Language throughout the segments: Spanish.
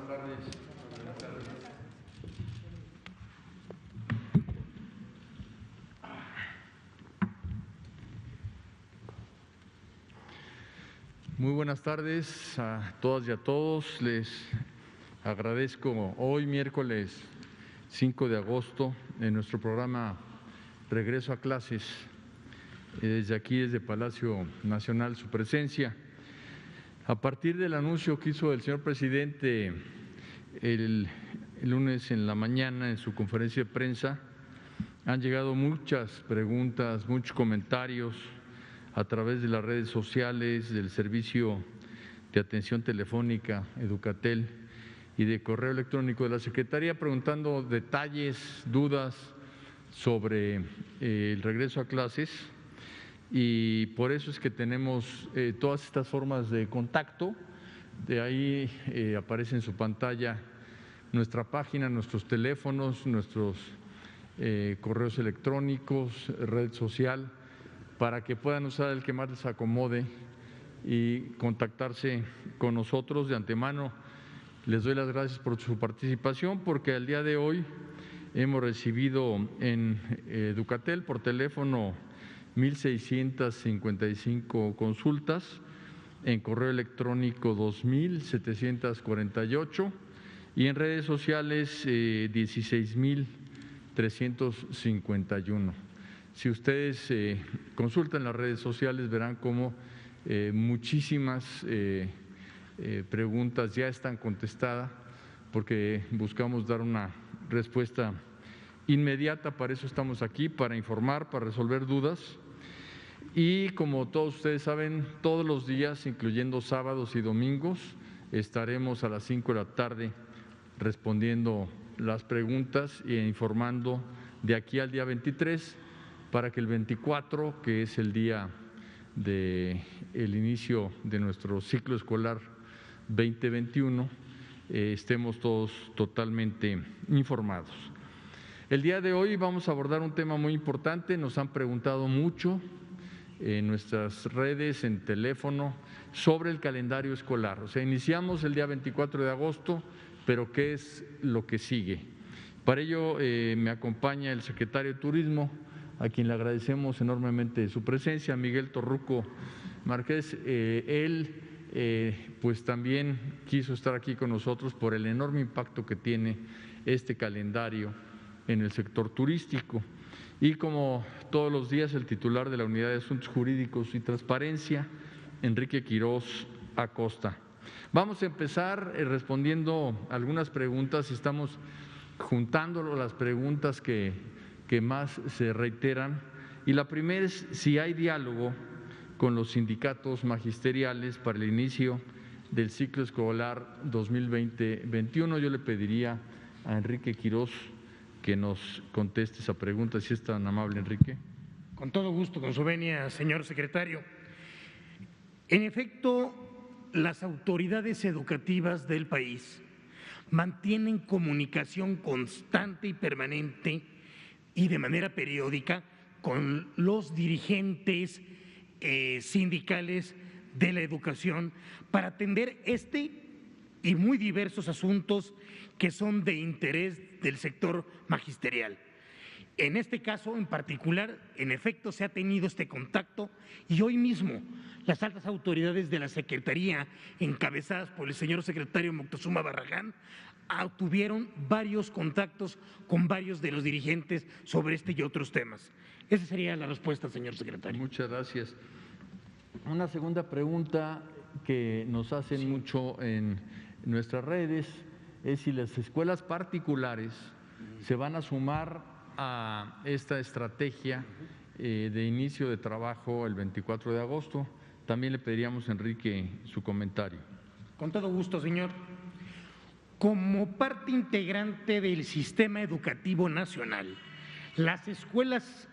buenas tardes. Buenas tardes. Muy buenas tardes a todas y a todos. Les agradezco hoy, miércoles 5 de agosto, en nuestro programa Regreso a Clases, desde aquí, desde Palacio Nacional, su presencia. A partir del anuncio que hizo el señor presidente el lunes en la mañana en su conferencia de prensa, han llegado muchas preguntas, muchos comentarios a través de las redes sociales, del servicio de atención telefónica Educatel y de correo electrónico de la Secretaría, preguntando detalles, dudas sobre el regreso a clases, y por eso es que tenemos todas estas formas de contacto. De ahí aparece en su pantalla nuestra página, nuestros teléfonos, nuestros correos electrónicos, red social, para que puedan usar el que más les acomode y contactarse con nosotros. De antemano les doy las gracias por su participación, porque al día de hoy hemos recibido en Educatel por teléfono 1,655 consultas, en correo electrónico 2,748 y en redes sociales 16,351. Si ustedes consultan las redes sociales, verán cómo muchísimas preguntas ya están contestadas, porque buscamos dar una respuesta inmediata. Para eso estamos aquí, para informar, para resolver dudas. Y como todos ustedes saben, todos los días, incluyendo sábados y domingos, estaremos a las 5 de la tarde respondiendo las preguntas e informando de aquí al día 23, para que el 24, que es el día del inicio de nuestro ciclo escolar 2021, estemos todos totalmente informados. El día de hoy vamos a abordar un tema muy importante. Nos han preguntado mucho en nuestras redes, en teléfono, sobre el calendario escolar. O sea, iniciamos el día 24 de agosto, pero ¿qué es lo que sigue? Para ello me acompaña el secretario de Turismo, a quien le agradecemos enormemente su presencia, Miguel Torruco Márquez. Él pues también quiso estar aquí con nosotros por el enorme impacto que tiene este calendario en el sector turístico. Y como todos los días, el titular de la Unidad de Asuntos Jurídicos y Transparencia, Enrique Quirós Acosta. Vamos a empezar respondiendo algunas preguntas. Estamos juntando las preguntas que más se reiteran, y la primera es si hay diálogo con los sindicatos magisteriales para el inicio del ciclo escolar 2020-21. Yo le pediría a Enrique Quirós que nos conteste esa pregunta, si es tan amable, Enrique. Con todo gusto, con su venia, señor secretario. En efecto, las autoridades educativas del país mantienen comunicación constante y permanente y de manera periódica con los dirigentes sindicales de la educación para atender y muy diversos asuntos que son de interés del sector magisterial. En este caso en particular, en efecto, se ha tenido este contacto, y hoy mismo las altas autoridades de la Secretaría, encabezadas por el señor secretario Moctezuma Barragán, tuvieron varios contactos con varios de los dirigentes sobre este y otros temas. Esa sería la respuesta, señor secretario. Muchas gracias. Una segunda pregunta que nos hacen mucho en nuestras redes es si las escuelas particulares se van a sumar a esta estrategia de inicio de trabajo el 24 de agosto. También le pediríamos a Enrique su comentario. Con todo gusto, señor. Como parte integrante del sistema educativo nacional, las escuelas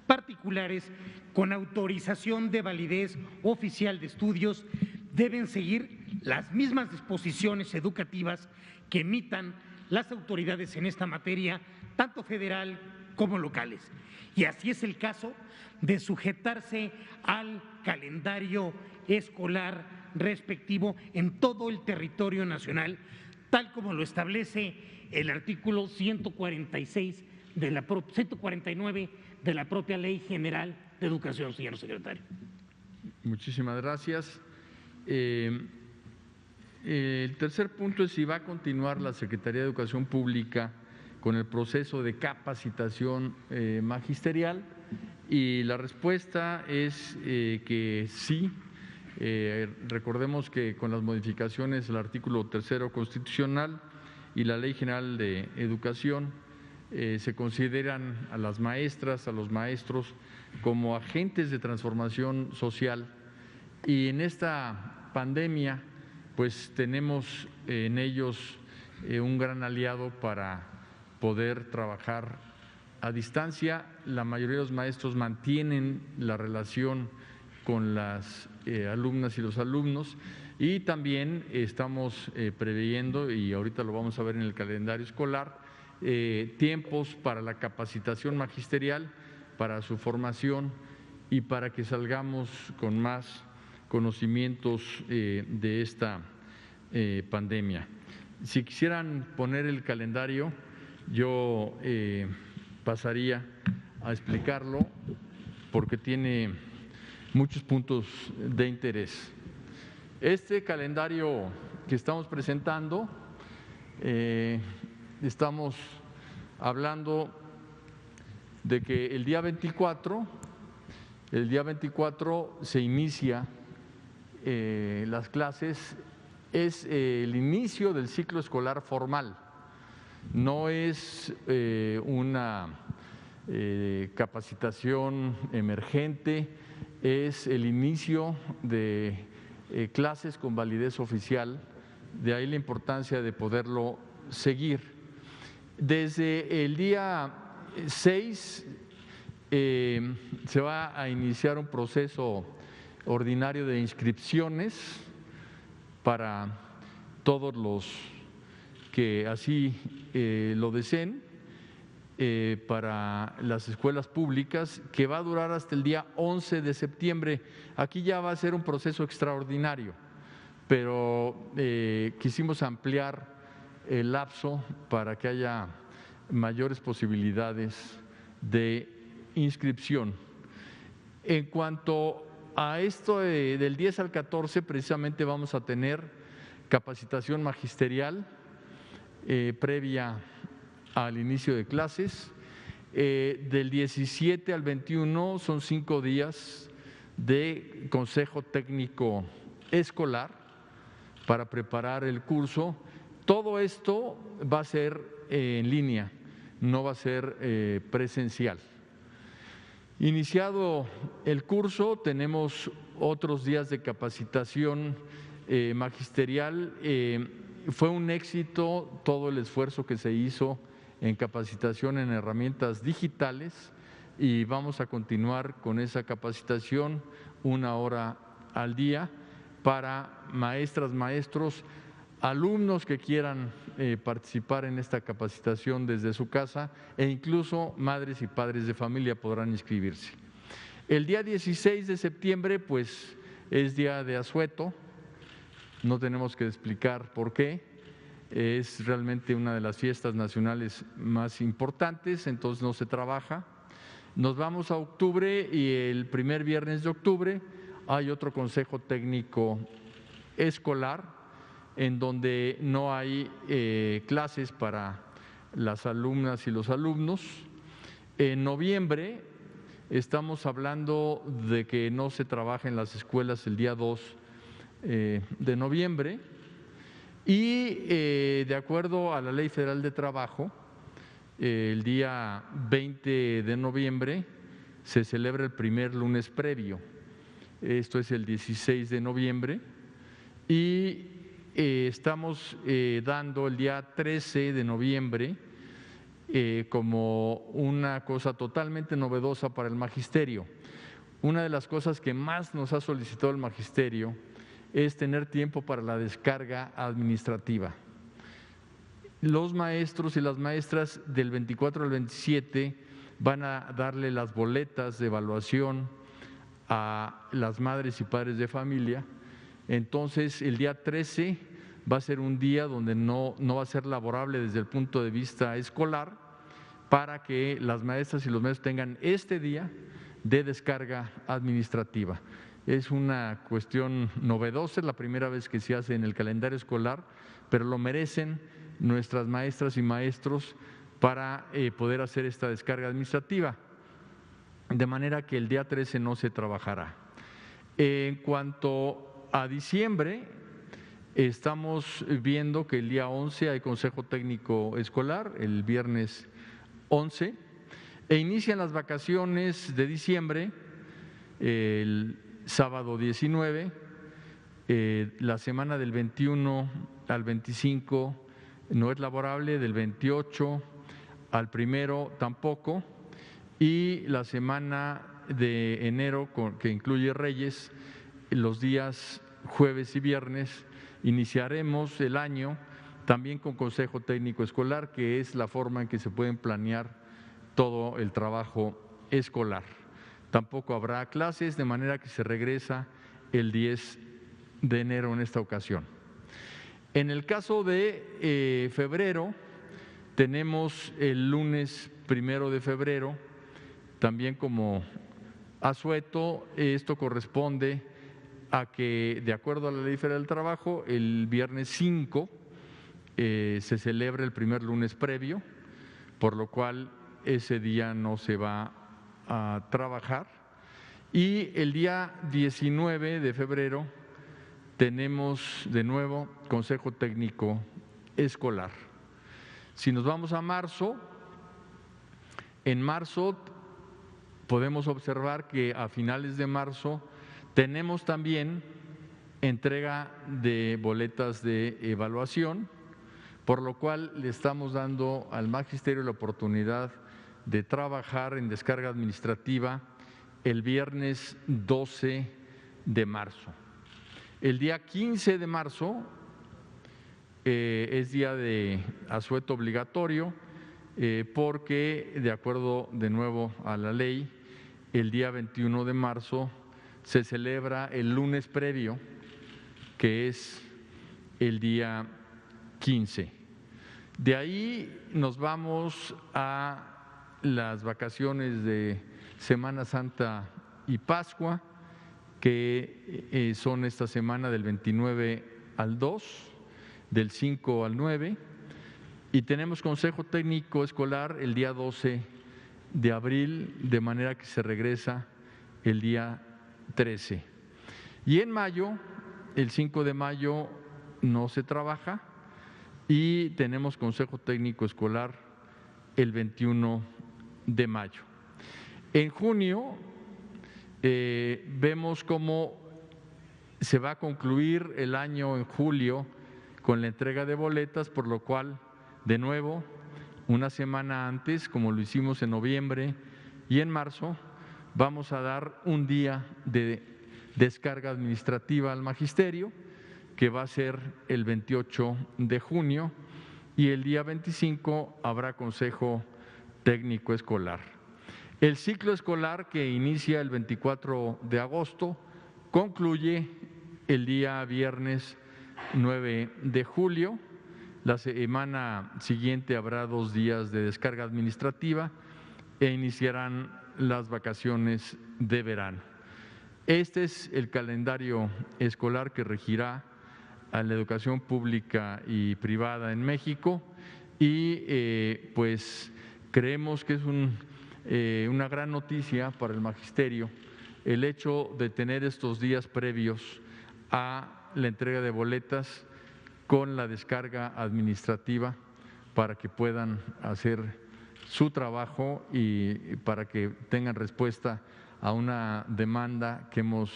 particulares con autorización de validez oficial de estudios deben seguir las mismas disposiciones educativas que emitan las autoridades en esta materia, tanto federal como locales. Y así es el caso de sujetarse al calendario escolar respectivo en todo el territorio nacional, tal como lo establece el artículo 149 de la propia Ley General de Educación, señor secretario. Muchísimas gracias. El tercer punto es si va a continuar la Secretaría de Educación Pública con el proceso de capacitación magisterial, y la respuesta es que sí. Recordemos que con las modificaciones del artículo 3 constitucional y la Ley General de Educación se consideran a las maestras, a los maestros como agentes de transformación social, y en esta pandemia pues tenemos en ellos un gran aliado para poder trabajar a distancia. La mayoría de los maestros mantienen la relación con las alumnas y los alumnos, y también estamos preveyendo, y ahorita lo vamos a ver en el calendario escolar, tiempos para la capacitación magisterial, para su formación y para que salgamos con más conocimientos de esta pandemia. Si quisieran poner el calendario, yo pasaría a explicarlo porque tiene muchos puntos de interés. Este calendario que estamos presentando, estamos hablando de que el día 24 se inicia las clases, es el inicio del ciclo escolar formal, no es una capacitación emergente, es el inicio de clases con validez oficial, de ahí la importancia de poderlo seguir. Desde el día 6 se va a iniciar un proceso ordinario de inscripciones para todos los que así lo deseen, para las escuelas públicas, que va a durar hasta el día 11 de septiembre. Aquí ya va a ser un proceso extraordinario, pero quisimos ampliar el lapso para que haya mayores posibilidades de inscripción. En cuanto a esto del 10 al 14, precisamente vamos a tener capacitación magisterial previa al inicio de clases. Del 17 al 21 son 5 días de consejo técnico escolar para preparar el curso. Todo esto va a ser en línea, no va a ser presencial. Iniciado el curso, tenemos otros días de capacitación magisterial. Fue un éxito todo el esfuerzo que se hizo en capacitación en herramientas digitales, y vamos a continuar con esa capacitación 1 hora al día para maestras, maestros, alumnos que quieran participar en esta capacitación desde su casa, e incluso madres y padres de familia podrán inscribirse. El día 16 de septiembre pues es día de asueto, no tenemos que explicar por qué, es realmente una de las fiestas nacionales más importantes, entonces no se trabaja. Nos vamos a octubre, y el primer viernes de octubre hay otro consejo técnico escolar en donde no hay clases para las alumnas y los alumnos. En noviembre estamos hablando de que no se trabaja en las escuelas el día 2 de noviembre, y de acuerdo a la Ley Federal de Trabajo, el día 20 de noviembre se celebra el primer lunes previo, esto es el 16 de noviembre, y estamos dando el día 13 de noviembre como una cosa totalmente novedosa para el magisterio. Una de las cosas que más nos ha solicitado el magisterio es tener tiempo para la descarga administrativa. Los maestros y las maestras del 24 al 27 van a darle las boletas de evaluación a las madres y padres de familia. Entonces, el día 13 va a ser un día donde no va a ser laborable desde el punto de vista escolar, para que las maestras y los maestros tengan este día de descarga administrativa. Es una cuestión novedosa, es la primera vez que se hace en el calendario escolar, pero lo merecen nuestras maestras y maestros para poder hacer esta descarga administrativa, de manera que el día 13 no se trabajará. En cuanto a diciembre, estamos viendo que el día 11 hay Consejo Técnico Escolar, el viernes 11, e inician las vacaciones de diciembre el sábado 19, la semana del 21 al 25 no es laborable, del 28 al 1 tampoco, y la semana de enero, que incluye Reyes, los días jueves y viernes, iniciaremos el año también con Consejo Técnico Escolar, que es la forma en que se pueden planear todo el trabajo escolar. Tampoco habrá clases, de manera que se regresa el 10 de enero en esta ocasión. En el caso de febrero, tenemos el lunes 1 de febrero, también como asueto. Esto corresponde a que, de acuerdo a la Ley Federal del Trabajo, el viernes 5 se celebra el primer lunes previo, por lo cual ese día no se va a trabajar. Y el día 19 de febrero tenemos de nuevo Consejo Técnico Escolar. Si nos vamos a marzo, en marzo podemos observar que a finales de marzo tenemos también entrega de boletas de evaluación, por lo cual le estamos dando al magisterio la oportunidad de trabajar en descarga administrativa el viernes 12 de marzo. El día 15 de marzo es día de asueto obligatorio, porque de acuerdo de nuevo a la ley, el día 21 de marzo se celebra el lunes previo, que es el día 15. De ahí nos vamos a las vacaciones de Semana Santa y Pascua, que son esta semana del 29 al 2, del 5 al 9, y tenemos Consejo Técnico Escolar el día 12 de abril, de manera que se regresa el día 13. Y en mayo, el 5 de mayo no se trabaja, y tenemos Consejo Técnico Escolar el 21 de mayo. En junio vemos cómo se va a concluir el año en julio con la entrega de boletas, por lo cual, de nuevo, una semana antes, como lo hicimos en noviembre y en marzo, vamos a dar un día de descarga administrativa al magisterio, que va a ser el 28 de junio, y el día 25 habrá Consejo Técnico Escolar. El ciclo escolar, que inicia el 24 de agosto, concluye el día viernes 9 de julio. La semana siguiente habrá 2 días de descarga administrativa e iniciarán las vacaciones de verano. Este es el calendario escolar que regirá a la educación pública y privada en México, y pues creemos que es una gran noticia para el magisterio el hecho de tener estos días previos a la entrega de boletas con la descarga administrativa, para que puedan hacer su trabajo y para que tengan respuesta a una demanda que hemos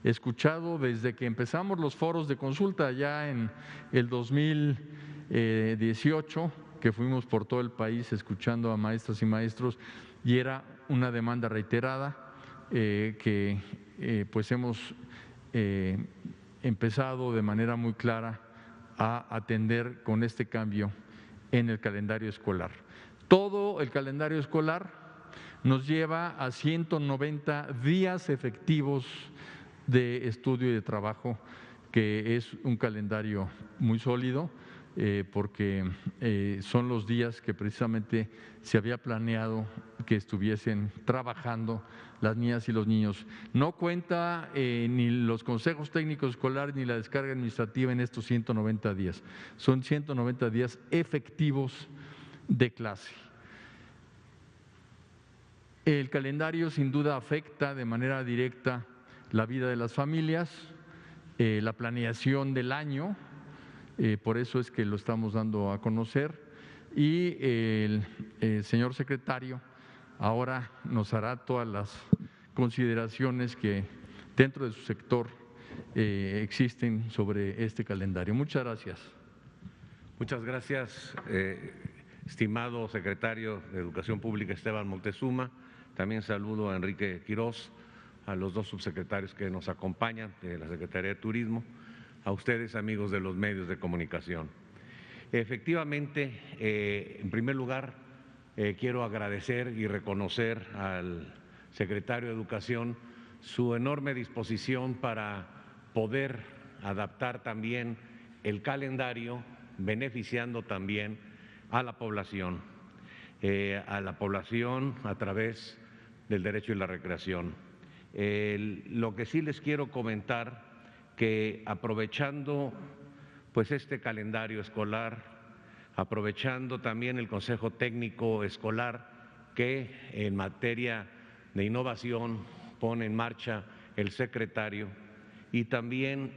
escuchado desde que empezamos los foros de consulta ya en el 2018, que fuimos por todo el país escuchando a maestras y maestros, y era una demanda reiterada que pues hemos empezado de manera muy clara a atender con este cambio en el calendario escolar. Todo el calendario escolar nos lleva a 190 días efectivos de estudio y de trabajo, que es un calendario muy sólido, porque son los días que precisamente se había planeado que estuviesen trabajando las niñas y los niños. No cuenta ni los consejos técnicos escolares ni la descarga administrativa en estos 190 días. Son 190 días efectivos de clase. El calendario sin duda afecta de manera directa la vida de las familias, la planeación del año, por eso es que lo estamos dando a conocer, y el señor secretario ahora nos hará todas las consideraciones que dentro de su sector existen sobre este calendario. Muchas gracias. Muchas gracias, estimado secretario de Educación Pública Esteban Moctezuma. También saludo a Enrique Quirós, a los dos subsecretarios que nos acompañan de la Secretaría de Turismo, a ustedes, amigos de los medios de comunicación. Efectivamente, en primer lugar, quiero agradecer y reconocer al secretario de Educación su enorme disposición para poder adaptar también el calendario, beneficiando también a la población a través del derecho y la recreación. Lo que sí les quiero comentar, que aprovechando pues este calendario escolar, aprovechando también el Consejo Técnico Escolar que en materia de innovación pone en marcha el secretario, y también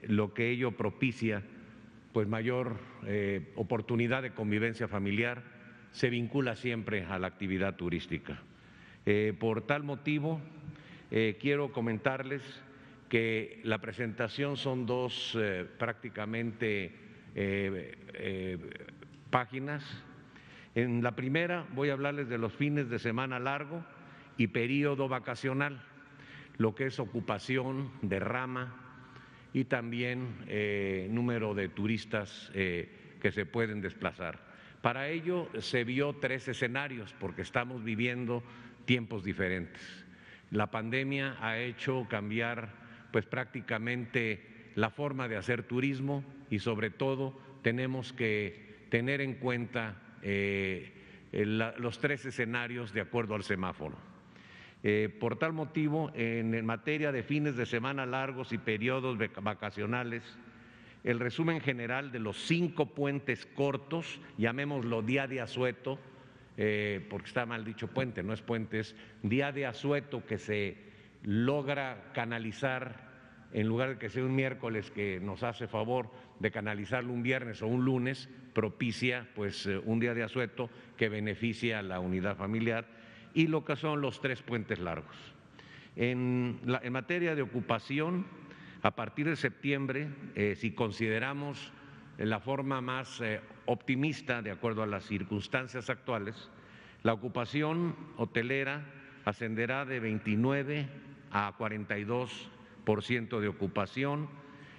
lo que ello propicia, pues mayor oportunidad de convivencia familiar, se vincula siempre a la actividad turística. Por tal motivo, quiero comentarles que la presentación son dos prácticamente páginas. En la primera voy a hablarles de los fines de semana largo y periodo vacacional, lo que es ocupación, derrama y también número de turistas que se pueden desplazar. Para ello se vio tres escenarios, porque estamos viviendo tiempos diferentes. La pandemia ha hecho cambiar pues prácticamente la forma de hacer turismo, y sobre todo tenemos que tener en cuenta los tres escenarios de acuerdo al semáforo. Por tal motivo, en materia de fines de semana largos y periodos vacacionales, el resumen general de los 5 puentes cortos, llamémoslo día de asueto, porque está mal dicho puente, no es puente, es día de asueto, que se logra canalizar, en lugar de que sea un miércoles, que nos hace favor de canalizarlo un viernes o un lunes, propicia pues un día de asueto que beneficia a la unidad familiar, y lo que son los 3 puentes largos. En materia de ocupación, a partir de septiembre, si consideramos la forma más optimista de acuerdo a las circunstancias actuales, la ocupación hotelera ascenderá de 29 a 42% de ocupación,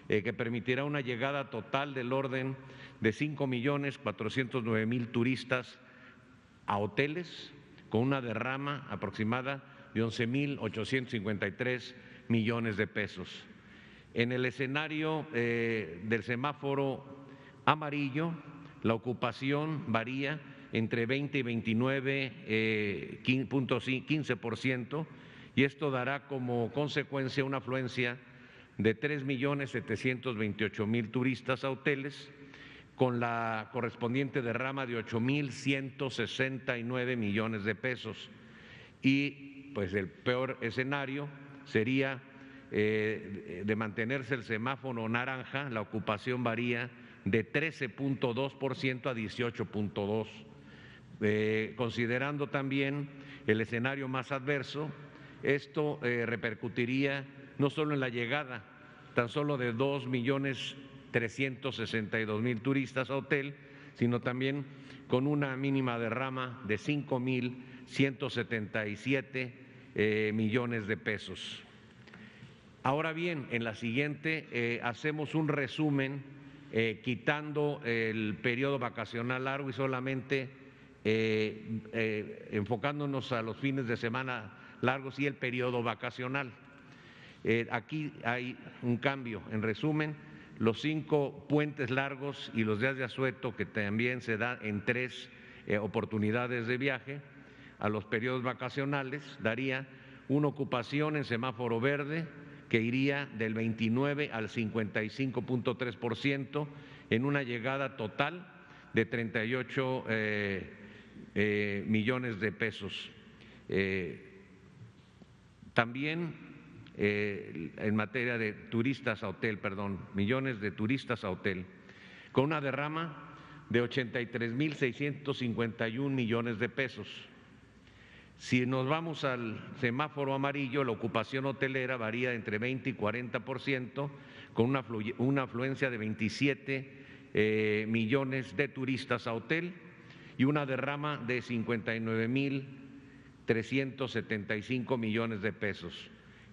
que permitirá una llegada total del orden de 5.409.000 turistas a hoteles, con una derrama aproximada de 11.853 millones de pesos. En el escenario del semáforo amarillo, la ocupación varía entre 20 y 29.15%, y esto dará como consecuencia una afluencia de 3.728.000 turistas a hoteles, con la correspondiente derrama de 8.169 millones de pesos. Y pues el peor escenario sería de mantenerse el semáforo naranja, la ocupación varía de 13.2% a 18.2%. Considerando también el escenario más adverso, esto repercutiría no solo en la llegada tan solo de 2.362.000 turistas a hotel, sino también con una mínima derrama de 5.177 millones de pesos. Ahora bien, en la siguiente hacemos un resumen quitando el periodo vacacional largo y solamente enfocándonos a los fines de semana largos y el periodo vacacional. Aquí hay un cambio. En resumen, los 5 puentes largos y los días de asueto, que también se da en 3 oportunidades de viaje, a los periodos vacacionales, daría una ocupación en semáforo verde que iría del 29 al 55.3% en una llegada total de 38 millones de pesos. También en materia de turistas a hotel, millones de turistas a hotel, con una derrama de 83.651 millones de pesos. Si nos vamos al semáforo amarillo, la ocupación hotelera varía entre 20 y 40%, con una afluencia de 27 millones de turistas a hotel y una derrama de 59.375 millones de pesos.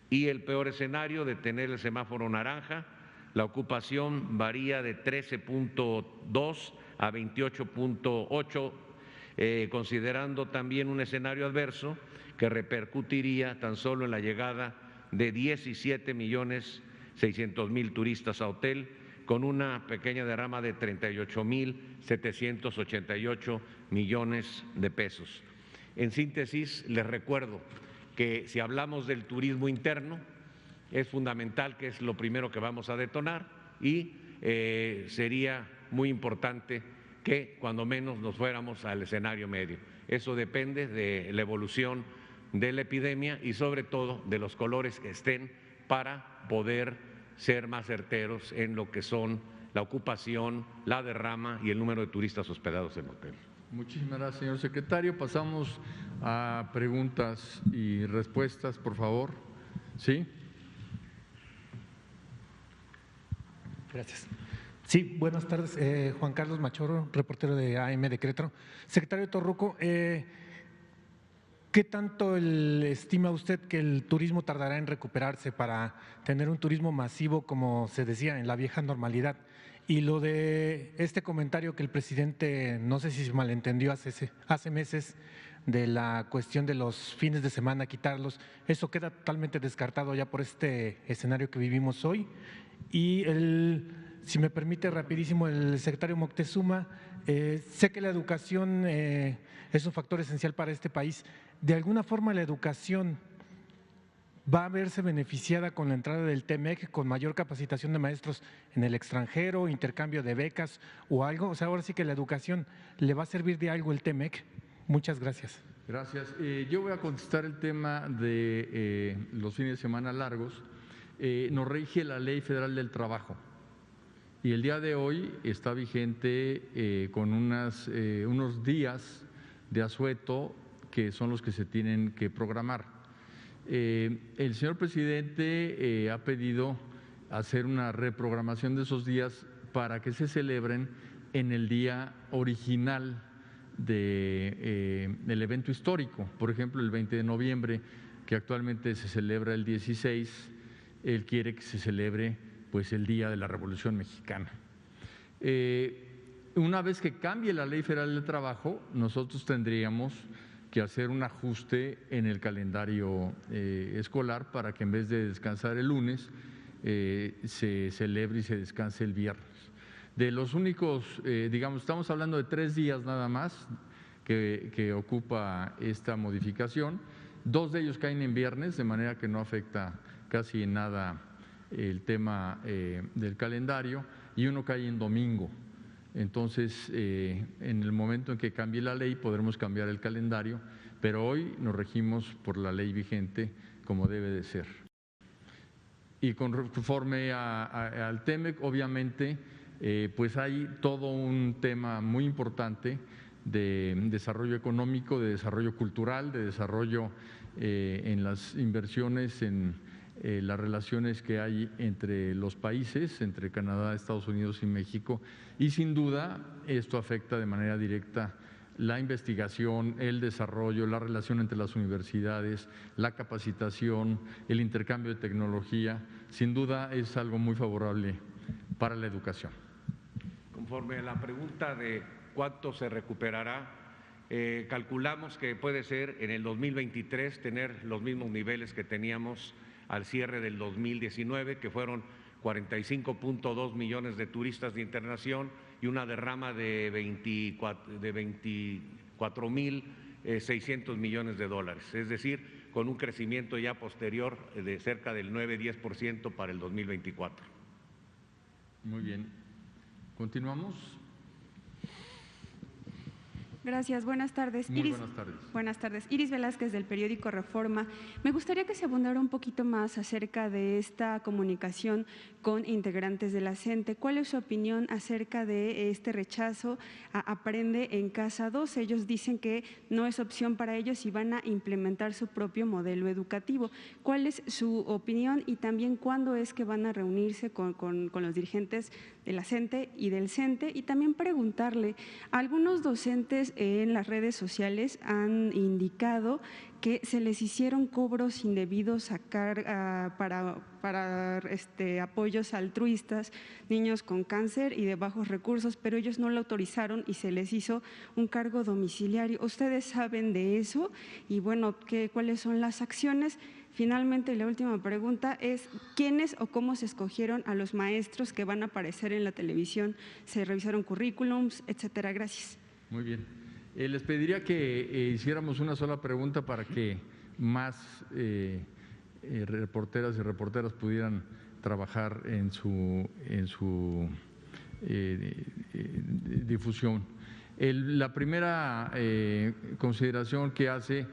Y el peor escenario de tener el semáforo naranja, la ocupación varía de 13.2 a 28.8, considerando también un escenario adverso que repercutiría tan solo en la llegada de 17.600.000 turistas a hotel, con una pequeña derrama de 38.788 millones de pesos. En síntesis, les recuerdo que si hablamos del turismo interno, es fundamental, que es lo primero que vamos a detonar, y sería muy importante que cuando menos nos fuéramos al escenario medio. Eso depende de la evolución de la epidemia y sobre todo de los colores que estén para poder ser más certeros en lo que son la ocupación, la derrama y el número de turistas hospedados en hotel. Muchísimas gracias, señor secretario. Pasamos a preguntas y respuestas, por favor. ¿Sí? Gracias. Sí, buenas tardes. Juan Carlos Machorro, reportero de AM de Querétaro. Secretario Torruco, ¿qué tanto estima usted que el turismo tardará en recuperarse para tener un turismo masivo, como se decía, en la vieja normalidad? Y lo de este comentario que el presidente, no sé si se malentendió hace meses, de la cuestión de los fines de semana, quitarlos, ¿eso queda totalmente descartado ya por este escenario que vivimos hoy? Y si me permite rapidísimo, el secretario Moctezuma, sé que la educación es un factor esencial para este país. ¿De alguna forma la educación va a verse beneficiada con la entrada del TEMEC, con mayor capacitación de maestros en el extranjero, intercambio de becas o algo? O sea, ahora sí que la educación, ¿le va a servir de algo el TEMEC? Muchas gracias. Gracias. Yo voy a contestar el tema de los fines de semana largos. Nos rige la Ley Federal del Trabajo y el día de hoy está vigente con unos días de asueto que son los que se tienen que programar. El señor presidente ha pedido hacer una reprogramación de esos días para que se celebren en el día original del evento histórico. Por ejemplo, el 20 de noviembre, que actualmente se celebra el 16, él quiere que se celebre pues el Día de la Revolución Mexicana. Una vez que cambie la Ley Federal del Trabajo, nosotros tendríamos que hacer un ajuste en el calendario escolar para que en vez de descansar el lunes, se celebre y se descanse el viernes. De los únicos, digamos, estamos hablando de 3 días nada más que ocupa esta modificación. 2 de ellos caen en viernes, de manera que no afecta casi en nada el tema del calendario, y uno cae en domingo. Entonces, en el momento en que cambie la ley podremos cambiar el calendario, pero hoy nos regimos por la ley vigente como debe de ser. Y conforme al TEMEC, obviamente, pues hay todo un tema muy importante de desarrollo económico, de desarrollo cultural, de desarrollo en las inversiones, en las relaciones que hay entre los países, entre Canadá, Estados Unidos y México, y sin duda esto afecta de manera directa la investigación, el desarrollo, la relación entre las universidades, la capacitación, el intercambio de tecnología. Sin duda es algo muy favorable para la educación. Conforme a la pregunta de cuánto se recuperará, calculamos que puede ser en el 2023 tener los mismos niveles que teníamos al cierre del 2019, que fueron 45.2 millones de turistas de internación y una derrama de 24.600 millones de dólares, es decir, con un crecimiento ya posterior de cerca del 9–10% para el 2024. Muy bien. Continuamos. Gracias, buenas tardes. Muy buenas tardes. Buenas tardes. Iris Velázquez, del periódico Reforma. Me gustaría que se abundara un poquito más acerca de esta comunicación con integrantes de la CENTE. ¿Cuál es su opinión acerca de este rechazo a Aprende en Casa 2? Ellos dicen que no es opción para ellos y van a implementar su propio modelo educativo. ¿Cuál es su opinión y también cuándo es que van a reunirse con los dirigentes de la CENTE y del CENTE? Y también preguntarle, algunos docentes en las redes sociales han indicado que se les hicieron cobros indebidos para apoyos altruistas, niños con cáncer y de bajos recursos, pero ellos no lo autorizaron y se les hizo un cargo domiciliario. ¿Ustedes saben de eso? Y bueno, ¿cuáles son las acciones? Finalmente, la última pregunta es, ¿quiénes o cómo se escogieron a los maestros que van a aparecer en la televisión? ¿Se revisaron currículums, etcétera? Gracias. Muy bien. Les pediría que hiciéramos una sola pregunta para que más reporteras y reporteras pudieran trabajar en su difusión. La primera consideración que hace,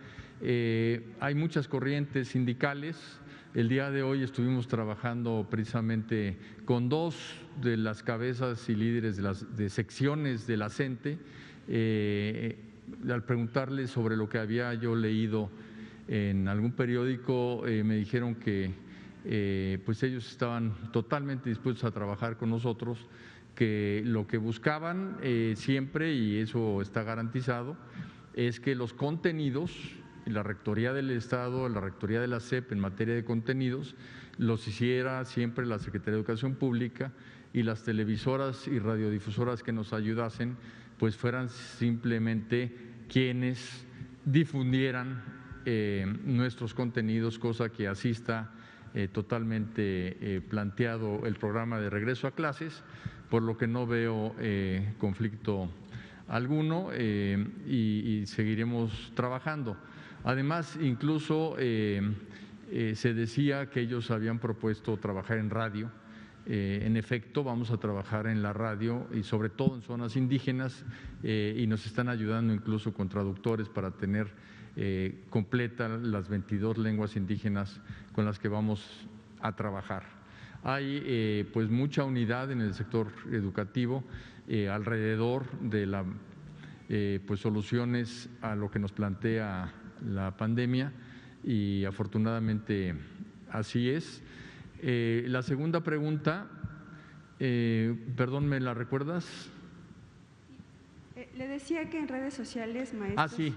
hay muchas corrientes sindicales. El día de hoy estuvimos trabajando precisamente con dos de las cabezas y líderes de secciones de la CENTE. Al preguntarles sobre lo que había yo leído en algún periódico, me dijeron que pues ellos estaban totalmente dispuestos a trabajar con nosotros, que lo que buscaban siempre, y eso está garantizado, es que los contenidos, la Rectoría del Estado, la Rectoría de la SEP en materia de contenidos, los hiciera siempre la Secretaría de Educación Pública, y las televisoras y radiodifusoras que nos ayudasen pues fueran simplemente quienes difundieran nuestros contenidos, cosa que así está totalmente planteado el programa de regreso a clases, por lo que no veo conflicto alguno y seguiremos trabajando. Además, incluso se decía que ellos habían propuesto trabajar en radio. En efecto, vamos a trabajar en la radio y sobre todo en zonas indígenas y nos están ayudando incluso con traductores para tener completas las 22 lenguas indígenas con las que vamos a trabajar. Hay pues mucha unidad en el sector educativo alrededor de la pues soluciones a lo que nos plantea la pandemia y afortunadamente así es. La segunda pregunta, perdón, ¿me la recuerdas? Le decía que en redes sociales, maestros… Ah, sí,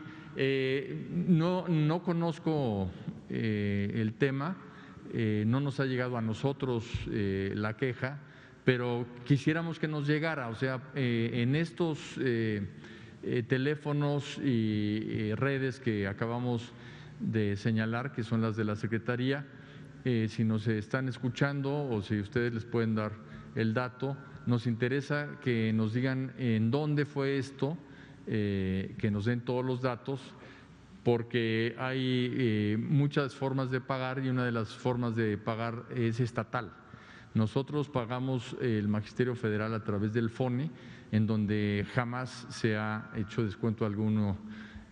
no conozco el tema, no nos ha llegado a nosotros la queja, pero quisiéramos que nos llegara, o sea, en estos teléfonos y redes que acabamos de señalar, que son las de la Secretaría, si nos están escuchando o si ustedes les pueden dar el dato, nos interesa que nos digan en dónde fue esto, que nos den todos los datos, porque hay muchas formas de pagar y una de las formas de pagar es estatal. Nosotros pagamos el Magisterio Federal a través del FONE, en donde jamás se ha hecho descuento alguno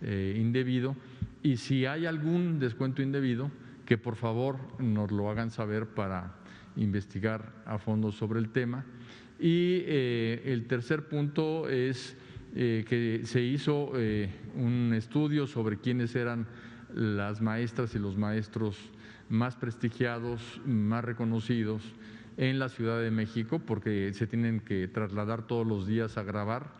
indebido, y si hay algún descuento indebido, que por favor nos lo hagan saber para investigar a fondo sobre el tema. Y el tercer punto es que se hizo un estudio sobre quiénes eran las maestras y los maestros más prestigiados, más reconocidos en la Ciudad de México, porque se tienen que trasladar todos los días a grabar,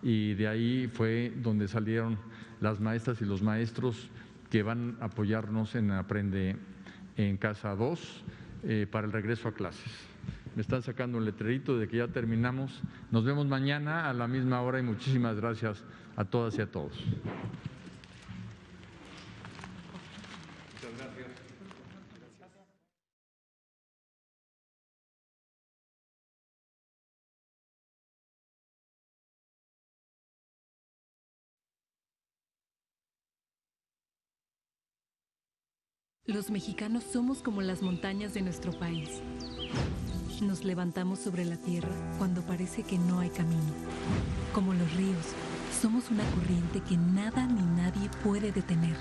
y de ahí fue donde salieron las maestras y los maestros que van a apoyarnos en Aprende en Casa 2 para el regreso a clases. Me están sacando un letrerito de que ya terminamos. Nos vemos mañana a la misma hora y muchísimas gracias a todas y a todos. Los mexicanos somos como las montañas de nuestro país. Nos levantamos sobre la tierra cuando parece que no hay camino. Como los ríos, somos una corriente que nada ni nadie puede detener.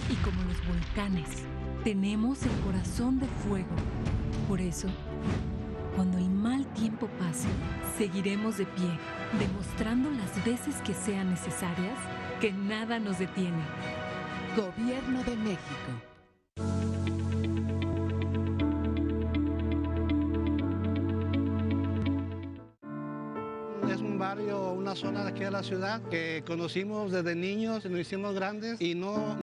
Y como los volcanes, tenemos el corazón de fuego. Por eso, cuando el mal tiempo pase, seguiremos de pie, demostrando las veces que sean necesarias que nada nos detiene. Gobierno de México. Es un barrio, una zona de aquí de la ciudad que conocimos desde niños, nos hicimos grandes y no